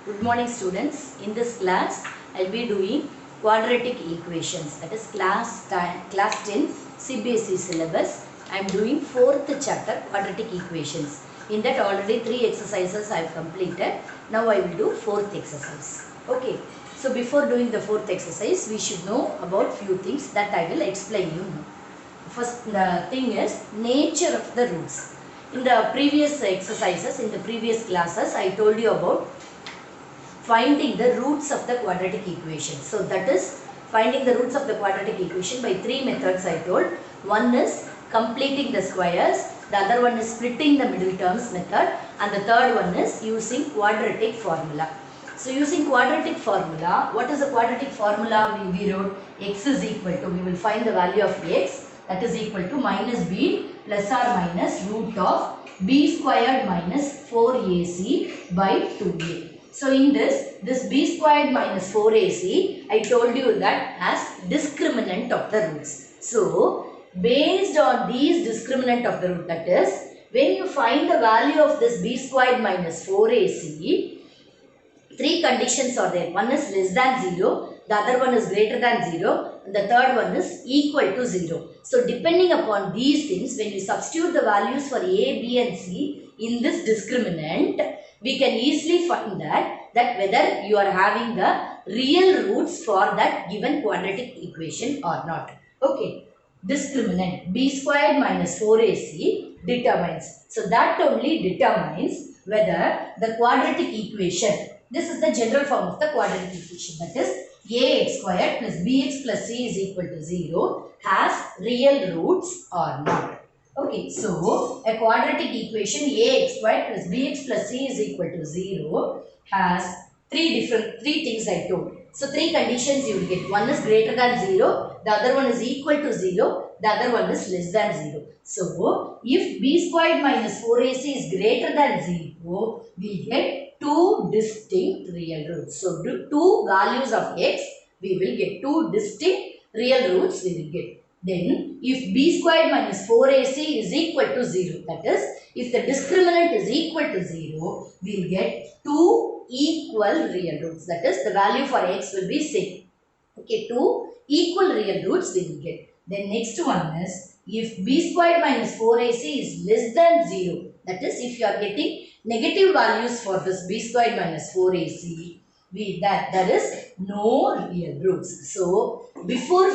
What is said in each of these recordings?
Good morning students. In this class, I will be doing quadratic equations. That is class 10 CBSE syllabus. I am doing 4th chapter quadratic equations. In that already 3 exercises I have completed. Now I will do 4th exercise. Okay. So before doing the 4th exercise, we should know about few things that I will explain you now. First thing is nature of the roots. In the previous exercises, in the previous classes, I told you about finding the roots of the quadratic equation. So that is finding the roots of the quadratic equation by 3 methods I told. One is completing the squares, the other one is splitting the middle terms method, and the third one is using quadratic formula. So using quadratic formula, what is the quadratic formula? We wrote x is equal to, we will find the value of x, that is equal to minus b plus or minus root of b squared minus 4ac by 2a. So in this b squared minus 4ac, I told you that as discriminant of the roots. So based on these discriminant of the root, that is, when you find the value of this b squared minus 4ac, three conditions are there. One is less than 0, the other one is greater than 0, and the third one is equal to 0. So depending upon these things, when you substitute the values for a, b and c in this discriminant, we can easily find that whether you are having the real roots for that given quadratic equation or not. Okay. Discriminant b squared minus 4ac determines. So that only determines whether the quadratic equation, this is the general form of the quadratic equation, that is ax squared plus bx plus c is equal to 0 has real roots or not. Okay, so a quadratic equation ax squared plus bx plus c is equal to 0 has three things I told. So three conditions you will get. One is greater than 0, the other one is equal to 0, the other one is less than 0. So if b squared minus 4ac is greater than 0, we get two distinct real roots. So two values of x, we will get two distinct real roots we will get. Then if b squared minus 4ac is equal to 0, that is, if the discriminant is equal to 0, we will get two equal real roots. That is, the value for x will be same. Okay, two equal real roots we will get. Then next one is, if b squared minus 4ac is less than 0, that is, if you are getting negative values for this b squared minus 4ac, there is no real roots. So before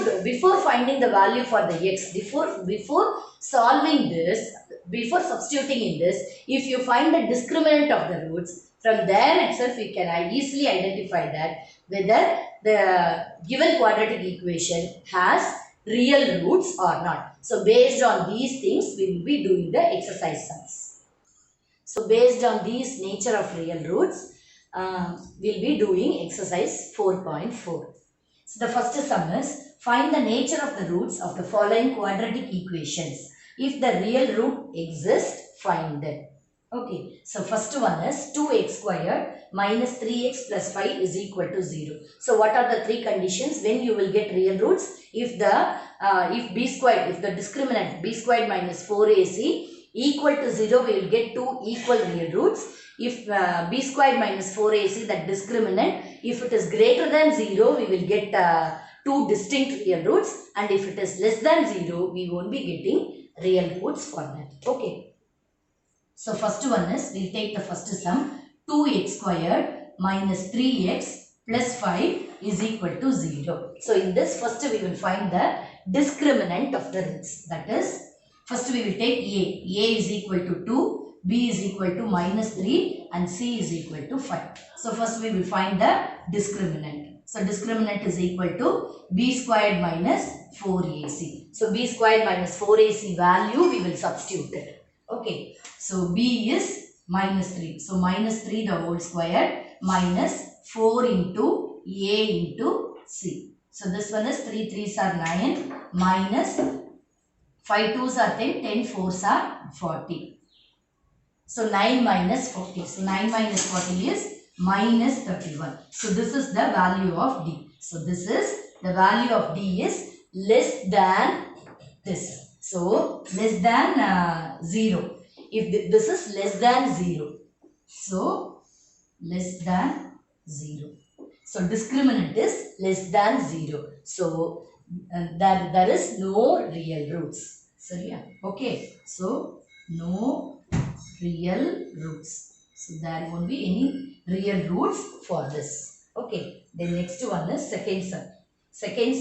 finding the value for the x, before solving this, before substituting in this, if you find the discriminant of the roots, from there itself we can easily identify that whether the given quadratic equation has real roots or not. So based on these things, we will be doing the exercise sums. So based on these nature of real roots, we'll be doing exercise 4.4. So the first sum is, find the nature of the roots of the following quadratic equations. If the real root exists, find them. Okay, so first one is 2x squared minus 3x plus 5 is equal to 0. So what are the three conditions when you will get real roots? If b squared, if the discriminant b squared minus 4ac equal to 0, we will get two equal real roots. If b squared minus 4ac, that discriminant, if it is greater than 0, we will get two distinct real roots, and if it is less than 0, we won't be getting real roots for that. Okay. So first one is, we will take the first sum, 2x squared minus 3x plus 5 is equal to 0. So in this, first we will find the discriminant of the roots. That is, first we will take a. A is equal to 2, b is equal to minus 3 and c is equal to 5. So first we will find the discriminant. So discriminant is equal to b squared minus 4ac. So b squared minus 4ac value we will substitute it. Okay, so b is minus 3. So minus 3 the whole square minus 4 into a into c. So this one is 3 3s are 9 minus 5 2s are 10, 10 4s are 40. So 9 minus 40. So 9 minus 40 is minus 31. So this is the value of d. So this is the value of d is less than this. So less than 0. If this is less than 0. So less than 0. So discriminant is less than 0. So there is no real roots. So yeah, okay. So no real roots. So there won't be any real roots for this. Okay. Then next one is second sum. Second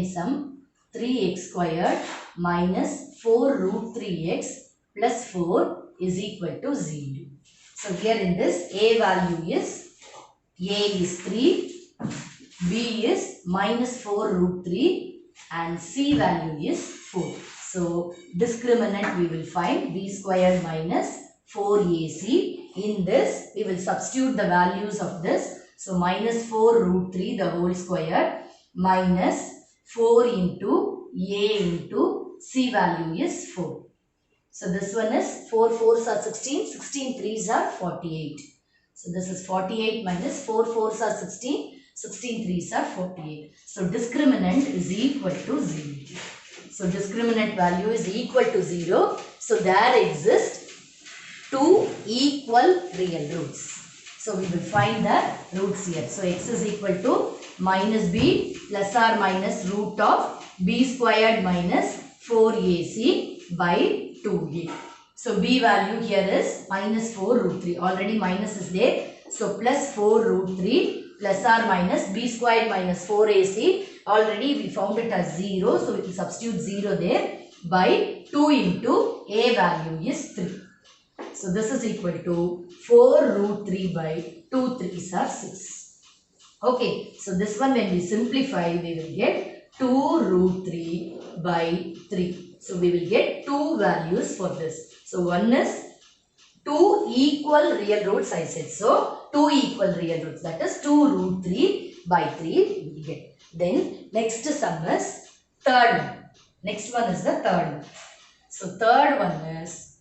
sum 3x squared minus 4 root 3x plus 4 is equal to 0. So here in this a value is a is 3, b is minus 4 root 3 and c value is 4. So discriminant we will find b squared minus 4ac. In this we will substitute the values of this. So minus 4 root 3 the whole square minus 4 into a into c value is 4. So this one is 4 4s are 16, 16 3s are 48. So this is 48 minus 4 4s are 16, 16 3s are 48. So discriminant is equal to 0. So discriminant value is equal to 0. So there exist two equal real roots. So we will find the roots here. So x is equal to minus b plus or minus root of b squared minus 4ac by 2a. So b value here is minus 4 root 3. Already minus is there. So plus 4 root 3 plus or minus b squared minus 4ac. Already we found it as 0. So we will substitute 0 there by 2 into a value is 3. So this is equal to 4 root 3 by 2 3s are 6. Okay. So this one when we simplify we will get 2 root 3 by 3. So we will get two values for this. So one is two equal real roots I said. So two equal real roots, that is 2 root 3 by 3 we will get. Then next sum is third one. Next one is the third one. So third one is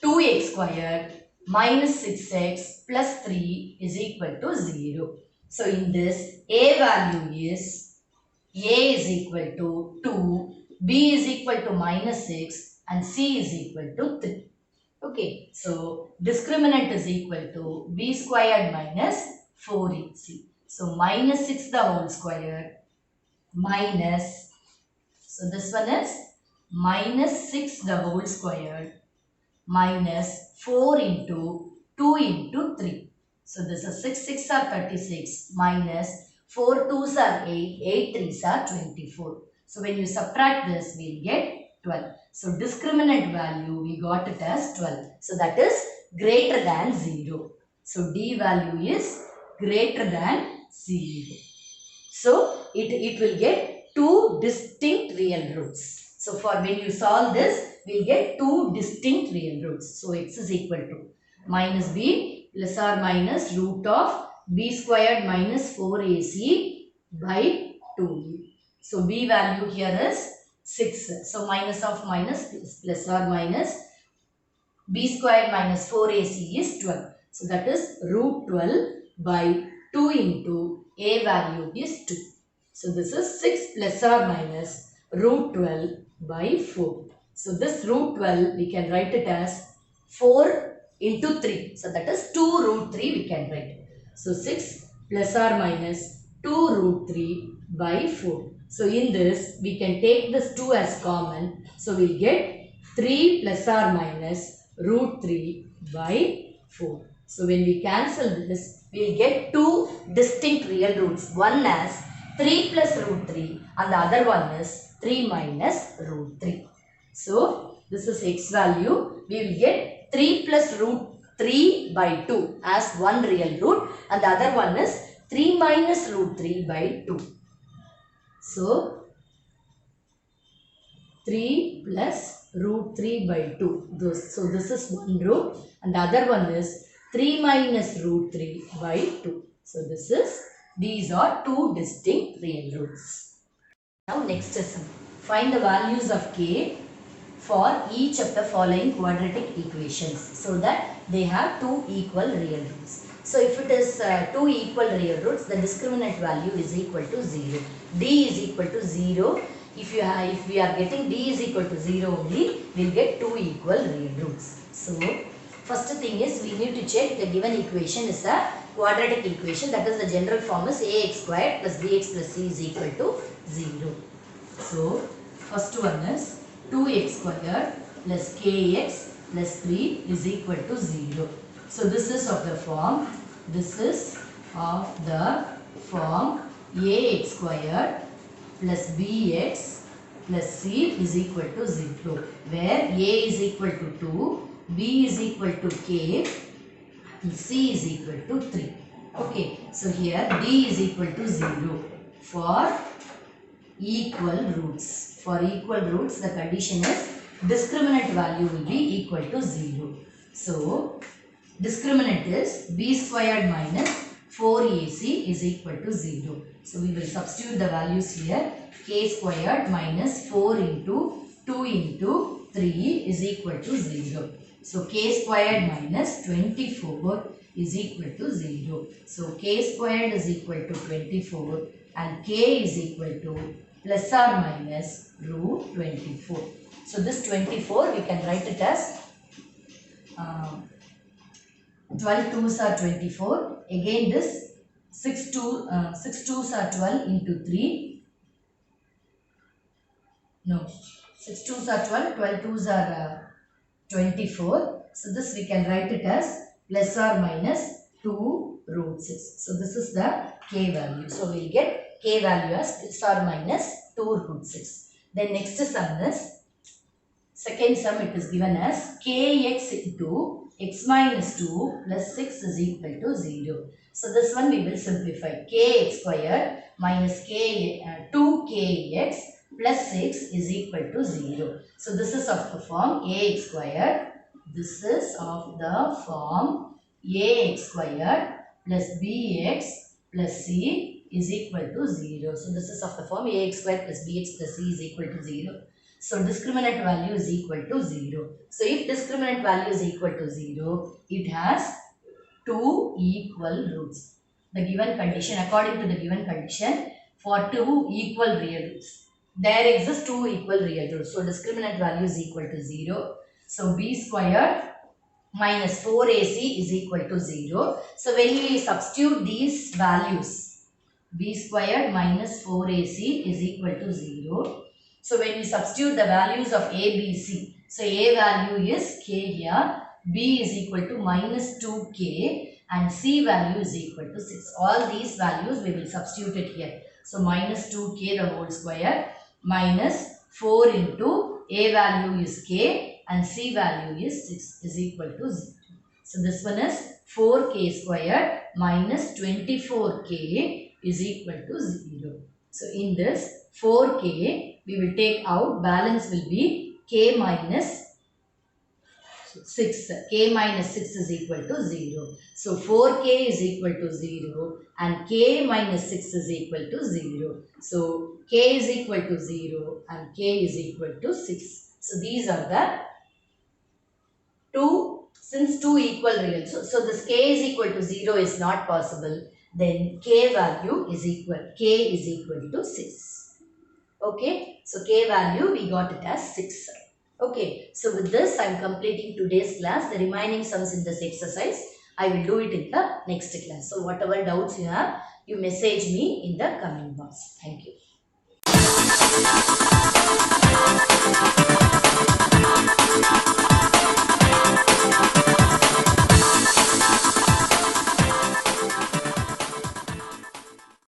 2x squared minus 6x plus 3 is equal to 0. So in this a value is a is equal to 2, b is equal to minus 6 and c is equal to 3. Okay, so discriminant is equal to b squared minus 4ac. So minus 6 the whole square minus, so this one is minus 6 the whole square minus 4 into 2 into 3. So this is 6 6 are 36 minus 4 2s are 8, 8 3s are 24. So when you subtract this, we will get 12. So discriminant value, we got it as 12. So that is greater than 0. So D value is greater than 0. So it will get two distinct real roots. So for when you solve this, we will get two distinct real roots. So x is equal to minus b plus or minus root of b squared minus 4ac by 2. So b value here is 6. So minus of minus plus or minus b squared minus 4ac is 12. So that is root 12 by 2 into a value is 2. So this is 6 plus or minus root 12 by 4. So this root 12 we can write it as 4 into 3. So that is 2 root 3 we can write. So 6 plus or minus 2 root 3 by 4. So in this we can take this 2 as common. So we will get 3 plus or minus root 3 by 4. So when we cancel this, we will get two distinct real roots. One as 3 plus root 3 and the other one is 3 minus root 3. So this is x value. We will get 3 plus root 3 by 2 as one real root and the other one is 3 minus root 3 by 2. So 3 plus root 3 by 2. So this is one root and the other one is 3 minus root 3 by 2. So these are two distinct real roots. Now next sum. Find the values of k for each of the following quadratic equations so that they have two equal real roots. So if it is two equal real roots, the discriminant value is equal to 0. D is equal to 0. If we are getting D is equal to 0 only, we will get two equal real roots. So First thing is we need to check the given equation is a quadratic equation, that is the general form is ax squared plus bx plus c is equal to 0. So first one is 2x squared plus kx plus 3 is equal to 0. So this is of the form ax squared plus bx plus c is equal to 0, where a is equal to 2, b is equal to k, and c is equal to 3. Okay, so here d is equal to 0 for equal roots. For equal roots, the condition is discriminant value will be equal to 0. So discriminant is b squared minus 4ac is equal to 0. So we will substitute the values here. K squared minus 4 into 2 into 3 is equal to 0. So k squared minus 24 is equal to 0. So k squared is equal to 24 and k is equal to plus or minus root 24. So this 24 we can write it as 12 twos are 24. Again this 6 twos are 12 into 3. No, 6 twos are 12, 12 twos are 24. So this we can write it as plus or minus 2 root 6. So this is the k value. So we will get k value as plus or minus 2 root 6. Then next sum is, second sum it is given as kx into x minus 2 plus 6 is equal to 0. So this one we will simplify. Kx squared minus 2kx plus 6 is equal to 0. So this is of the form ax squared. This is of the form ax squared plus bx plus c is equal to 0. So this is of the form ax squared plus bx plus c is equal to 0. So discriminant value is equal to 0. So if discriminant value is equal to 0, it has 2 equal roots. The given condition, according to the given condition, for 2 equal real roots, there exists 2 equal real roots. So discriminant value is equal to 0. So b squared minus 4ac is equal to 0. So when we substitute these values, b squared minus 4ac is equal to 0. So when we substitute the values of a, b, c, so a value is k here, b is equal to minus 2k and c value is equal to 6. All these values we will substitute it here. So minus 2k the whole square minus 4 into a value is k and c value is 6 is equal to 0. So this one is 4k squared minus 24k is equal to 0. So in this 4k we will take out, balance will be k minus 6. K minus 6 is equal to 0. So 4k is equal to 0 and k minus 6 is equal to 0. So k is equal to 0 and k is equal to 6. So these are the two, since 2 equal real. So this k is equal to 0 is not possible. Then k value is equal, k is equal to 6. Okay, so k value we got it as 6. Okay, so with this I am completing today's class. The remaining sums in this exercise I will do it in the next class. So whatever doubts you have, you message me in the comment box. Thank you.